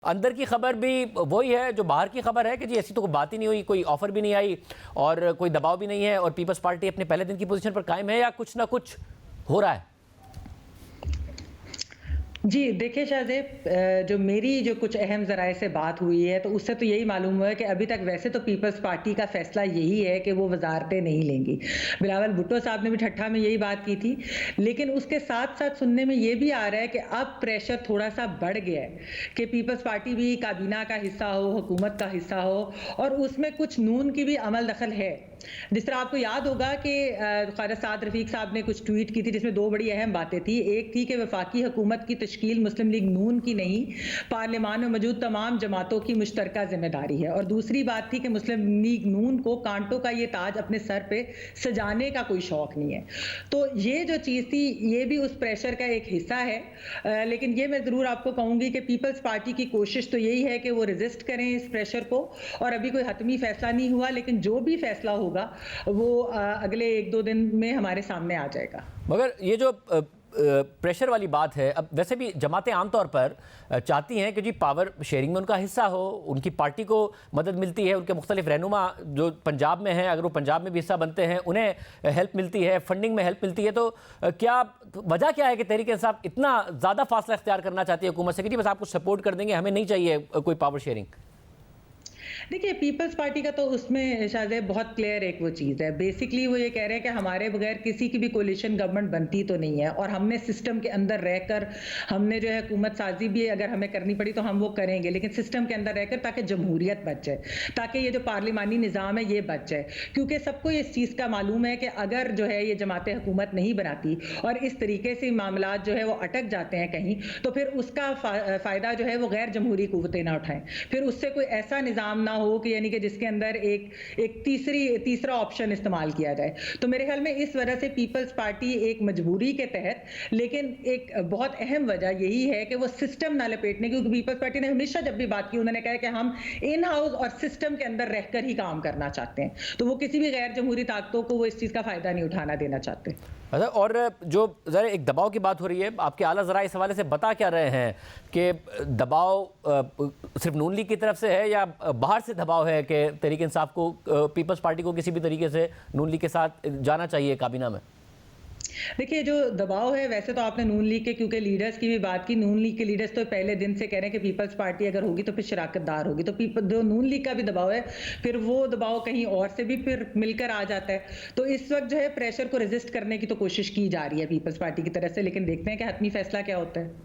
اندر کی خبر بھی وہی ہے جو باہر کی خبر ہے کہ جی ایسی تو کوئی بات ہی نہیں ہوئی، کوئی آفر بھی نہیں آئی اور کوئی دباؤ بھی نہیں ہے اور پیپلز پارٹی اپنے پہلے دن کی پوزیشن پر قائم ہے، یا کچھ نہ کچھ ہو رہا ہے؟ جی دیکھیں شاہزیب، جو میری کچھ اہم ذرائع سے بات ہوئی ہے تو اس سے تو یہی معلوم ہوا ہے کہ ابھی تک ویسے تو پیپلز پارٹی کا فیصلہ یہی ہے کہ وہ وزارتیں نہیں لیں گی۔ بلاول بھٹو صاحب نے بھی ٹھٹھا میں یہی بات کی تھی، لیکن اس کے ساتھ ساتھ سننے میں یہ بھی آ رہا ہے کہ اب پریشر تھوڑا سا بڑھ گیا ہے کہ پیپلز پارٹی بھی کابینہ کا حصہ ہو، حکومت کا حصہ ہو، اور اس میں کچھ نون کی بھی عمل دخل ہے۔ جس طرح آپ کو یاد ہوگا کہ خواجہ سعد رفیق صاحب نے کچھ ٹویٹ کی تھی جس میں دو بڑی اہم باتیں تھی۔ ایک تھی کہ وفاقی حکومت کی تشکیل مسلم لیگ نون کی نہیں، پارلیمان میں موجود تمام جماعتوں کی مشترکہ ذمہ داری ہے، اور دوسری بات تھی کہ مسلم لیگ نون کو کانٹوں کا یہ تاج اپنے سر پہ سجانے کا کوئی شوق نہیں ہے۔ تو یہ جو چیز تھی یہ بھی اس پریشر کا ایک حصہ ہے، لیکن یہ میں ضرور آپ کو کہوں گی کہ پیپلز پارٹی کی کوشش تو یہی ہے کہ وہ ریزسٹ کریں اس پریشر کو، اور ابھی کوئی حتمی فیصلہ نہیں ہوا، لیکن جو بھی فیصلہ ہوگا وہ اگلے ایک دو دن میں ہمارے سامنے آ جائے گا۔ مگر یہ جو پریشر والی بات ہے، اب ویسے بھی جماعتیں عام طور پر چاہتی ہیں کہ جی پاور شیئرنگ میں ان کا حصہ ہو، ان کی پارٹی کو مدد ملتی ہے، ان کے مختلف رہنما جو پنجاب میں ہیں اگر وہ پنجاب میں بھی حصہ بنتے ہیں انہیں ہیلپ ملتی ہے، فنڈنگ میں ہیلپ ملتی ہے، تو کیا وجہ کیا ہے کہ تحریک انصاف اتنا زیادہ فاصلہ اختیار کرنا چاہتی ہے حکومت سے کہ جی بس آپ کو سپورٹ کر دیں گے، ہمیں نہیں چاہیے کوئی پاور شیئرنگ؟ دیکھیے پیپلز پارٹی کا تو اس میں شاہزیب بہت کلیئر ایک وہ چیز ہے، بیسکلی وہ یہ کہہ رہے ہیں کہ ہمارے بغیر کسی کی بھی کولیشن گورنمنٹ بنتی تو نہیں ہے، اور ہم نے سسٹم کے اندر رہ کر ہم نے حکومت سازی بھی اگر ہمیں کرنی پڑی تو ہم وہ کریں گے، لیکن سسٹم کے اندر رہ کر تاکہ جمہوریت بچ جائے، تاکہ یہ جو پارلیمانی نظام ہے یہ بچ جائے، کیونکہ سب کو اس چیز کا معلوم ہے کہ اگر یہ جماعتیں حکومت نہیں بناتی اور اس طریقے سے معاملات وہ اٹک جاتے ہیں کہیں، تو پھر اس کا فائدہ وہ غیر جمہوری قوتیں نہ اٹھائیں، پھر اس سے کوئی ایسا نظام نہ ہو کہ یعنی کہ جس کے اندر ایک تیسرا آپشن استعمال کیا جائے۔ تو میرے خیال میں اس وجہ سے پیپلز پارٹی ایک مجبوری کے تحت، لیکن ایک بہت اہم وجہ یہی ہے کہ وہ سسٹم نہ لپیٹنے، کیونکہ پیپلز پارٹی نے ہمیشہ جب بھی بات کی انہوں نے کہا کہ ہم ان ہاؤس اور سسٹم کے اندر رہ کر ہی کام کرنا چاہتے ہیں، تو وہ کسی بھی غیر جمہوری طاقتوں کو وہ اس چیز کا فائدہ نہیں اٹھانا دینا چاہتے۔ اور جو ذرا ایک دباؤ کی بات ہو رہی ہے، آپ کے اعلیٰ ذرائع اس حوالے سے بتا کیا رہے ہیں کہ دباؤ صرف نون لیگ کی طرف سے ہے یا باہر سے دباؤ ہے کہ تحریک انصاف کو، پیپلز پارٹی کو کسی بھی طریقے سے نون لیگ کے ساتھ جانا چاہیے کابینہ میں؟ دیکھیے جو دباؤ ہے، ویسے تو آپ نے نون لیگ کے کیونکہ لیڈرز کی بھی بات کی، نون لیگ کے لیڈرز تو پہلے دن سے کہہ رہے ہیں کہ پیپلز پارٹی اگر ہوگی تو پھر شراکت دار ہوگی، تو جو نون لیگ کا بھی دباؤ ہے پھر وہ دباؤ کہیں اور سے بھی پھر مل کر آ جاتا ہے، تو اس وقت پریشر کو ریزسٹ کرنے کی تو کوشش کی جا رہی ہے پیپلز پارٹی کی طرف سے، لیکن دیکھتے ہیں کہ حتمی فیصلہ کیا ہوتا ہے۔